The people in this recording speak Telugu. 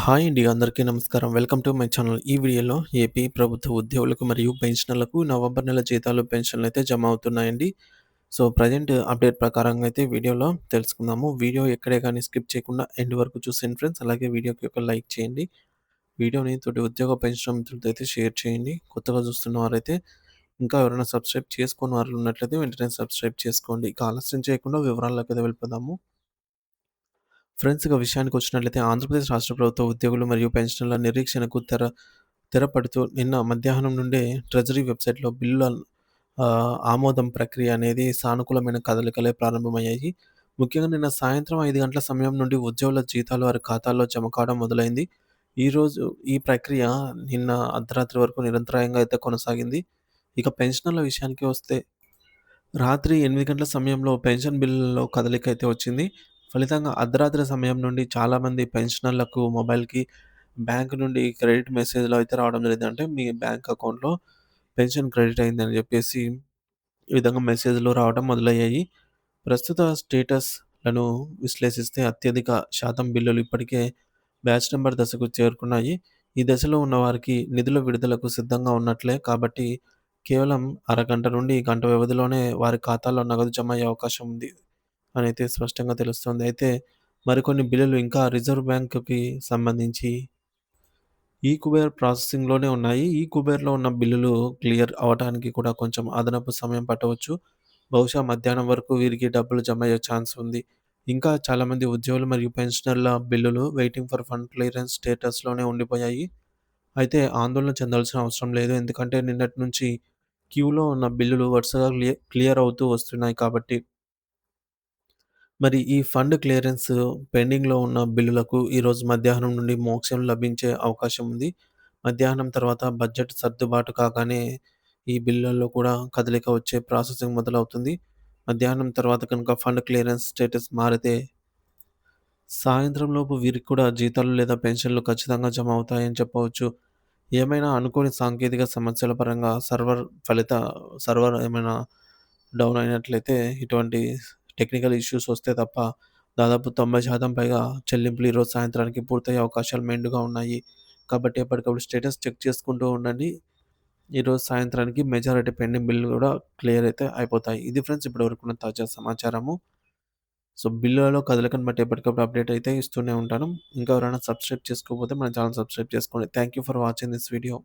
హాయ్ అండి. అందరికీ నమస్కారం. Welcome to my channel. ఈ వీడియోలో ఏపీ ప్రభుత్వ ఉద్యోగులకు మరియు పెన్షనర్లకు నవంబర్ నెల జీతాలు, పెన్షన్‌లయితే జమ అవుతున్నాయండి. సో, ప్రెజెంట్ అప్డేట్ ప్రకారంగా అయితే వీడియోలో తెలుసుకుందాము. వీడియో ఎక్కడే గాని స్కిప్ చేయకుండా ఎండ్ వరకు చూసేయండి ఫ్రెండ్స్. అలాగే వీడియోకి ఒక లైక్ చేయండి. వీడియోని తోటి ఉద్యోగ, పెన్షన్ మిత్రులతో అయితే షేర్ చేయండి. కొత్తగా చూస్తున్న వారైతే ఇంకా ఎవరైనా సబ్స్క్రైబ్ చేసుకోని వారు ఉన్నట్లయితే వెంటనే సబ్స్క్రైబ్ చేసుకోండి. ఇక ఆలస్యం చేయకుండా వివరాల్లోకైతే వెళ్ళిపోదాము. ఫ్రెండ్స్ ఇక విషయానికొచ్చినట్లయితే ఆంధ్రప్రదేశ్ రాష్ట్ర ప్రభుత్వ ఉద్యోగులు మరియు పెన్షనర్ల నిరీక్షణకు తెరపడుతూ నిన్న మధ్యాహ్నం నుండే ట్రెజరీ వెబ్‌సైట్‌లో బిల్లుల ఆమోదం ప్రక్రియ అనేది సానుకూలమైన కదలికలే ప్రారంభమయ్యాయి. ముఖ్యంగా నిన్న సాయంత్రం 5 గంటల సమయం నుండి ఉద్యోగుల జీతాలు వారి ఖాతాల్లో జమ కావడం మొదలైంది. ఈరోజు ఈ ప్రక్రియ నిన్న అర్ధరాత్రి వరకు నిరంతరాయంగా అయితే కొనసాగింది. ఇక పెన్షనర్ల విషయానికి వస్తే రాత్రి 8 గంటల సమయంలో పెన్షన్ బిల్లులలో కదలికైతే వచ్చింది. ఫలితంగా అర్ధరాత్రి సమయం నుండి చాలామంది పెన్షనర్లకు మొబైల్‌కి బ్యాంక్ నుండి క్రెడిట్ మెసేజ్‌లు అయితే రావడం జరిగింది. అంటే మీ బ్యాంక్ అకౌంట్‌లో పెన్షన్ క్రెడిట్ అయిందని జెప్పేసి ఈ విధంగా మెసేజ్‌లు రావడం మొదలయ్యాయి. ప్రస్తుత స్టేటస్‌లను విశ్లేషిస్తే అత్యధిక శాతం బిల్లులు ఇప్పటికే బ్యాచ్ నంబర్ దశకు చేరుకున్నాయి. ఈ దశలో ఉన్నవారికి నిధుల విడుదలకు సిద్ధంగా ఉన్నట్లే కాబట్టి కేవలం అరగంట నుండి గంట వ్యవధిలోనే వారి ఖాతాలో నగదు జమ అయ్యే అవకాశం ఉంది అనైతే స్పష్టంగా తెలుస్తోంది. అయితే మరికొన్ని బిల్లులు ఇంకా రిజర్వ్ బ్యాంక్‌కి సంబంధించి కుబేర్ ప్రాసెసింగ్‌లోనే ఉన్నాయి. కుబేర్‌లో ఉన్న బిల్లులు క్లియర్ అవ్వటానికి కూడా కొంచెం అదనపు సమయం పట్టవచ్చు. బహుశా మధ్యాహ్నం వరకు వీరికి డబ్బులు జమ అయ్యే ఛాన్స్ ఉంది. ఇంకా చాలామంది ఉద్యోగులు మరియు పెన్షనర్ల బిల్లులు వెయిటింగ్ ఫర్ ఫండ్ క్లియరెన్స్ స్టేటస్‌లోనే ఉండిపోయాయి. అయితే ఆందోళన చెందాల్సిన అవసరం లేదు. ఎందుకంటే నిన్నటి నుంచి క్యూలో ఉన్న బిల్లులు వరుసగా క్లియర్ అవుతూ వస్తున్నాయి కాబట్టి. మరి ఈ ఫండ్ క్లియరెన్స్ పెండింగ్‌లో ఉన్న బిల్లులకు ఈరోజు మధ్యాహ్నం నుండి మోక్షం లభించే అవకాశం ఉంది. మధ్యాహ్నం తర్వాత బడ్జెట్ సర్దుబాటు కాగానే ఈ బిల్లుల్లో కూడా కదలిక వచ్చే ప్రాసెసింగ్ మొదలవుతుంది. మధ్యాహ్నం తర్వాత కనుక ఫండ్ క్లియరెన్స్ స్టేటస్ మారితే సాయంత్రం లోపు వీరికి కూడా జీతాలు లేదా పెన్షన్‌లు ఖచ్చితంగా జమ అవుతాయని చెప్పవచ్చు. ఏమైనా అనుకోని సాంకేతిక సమస్యల పరంగా సర్వర్ ఏమైనా డౌన్ అయినట్లయితే ఇటువంటి టెక్నికల్ ఇష్యూస్ వస్తే తప్ప దాదాపు 90% పైగా చెల్లింపులు ఈరోజు సాయంత్రానికి పూర్తయ్యే అవకాశాలు మెండుగా ఉన్నాయి. కాబట్టి ఎప్పటికప్పుడు స్టేటస్ చెక్ చేసుకుంటూ ఉండండి. ఈరోజు సాయంత్రానికి మెజారిటీ పెండింగ్ బిల్లులు కూడా క్లియర్ అయితే అయిపోతాయి. ఇది ఫ్రెండ్స్ ఇప్పటివరకున్న తాజా సమాచారము. సో, బిల్లులలో కదలికను బట్టి ఎప్పటికప్పుడు అప్డేట్ అయితే ఇస్తూనే ఉంటాను. ఇంకా ఎవరైనా సబ్స్క్రైబ్ చేసుకోకపోతే మన ఛానెల్ సబ్స్క్రైబ్ చేసుకోండి. Thank you for watching this video.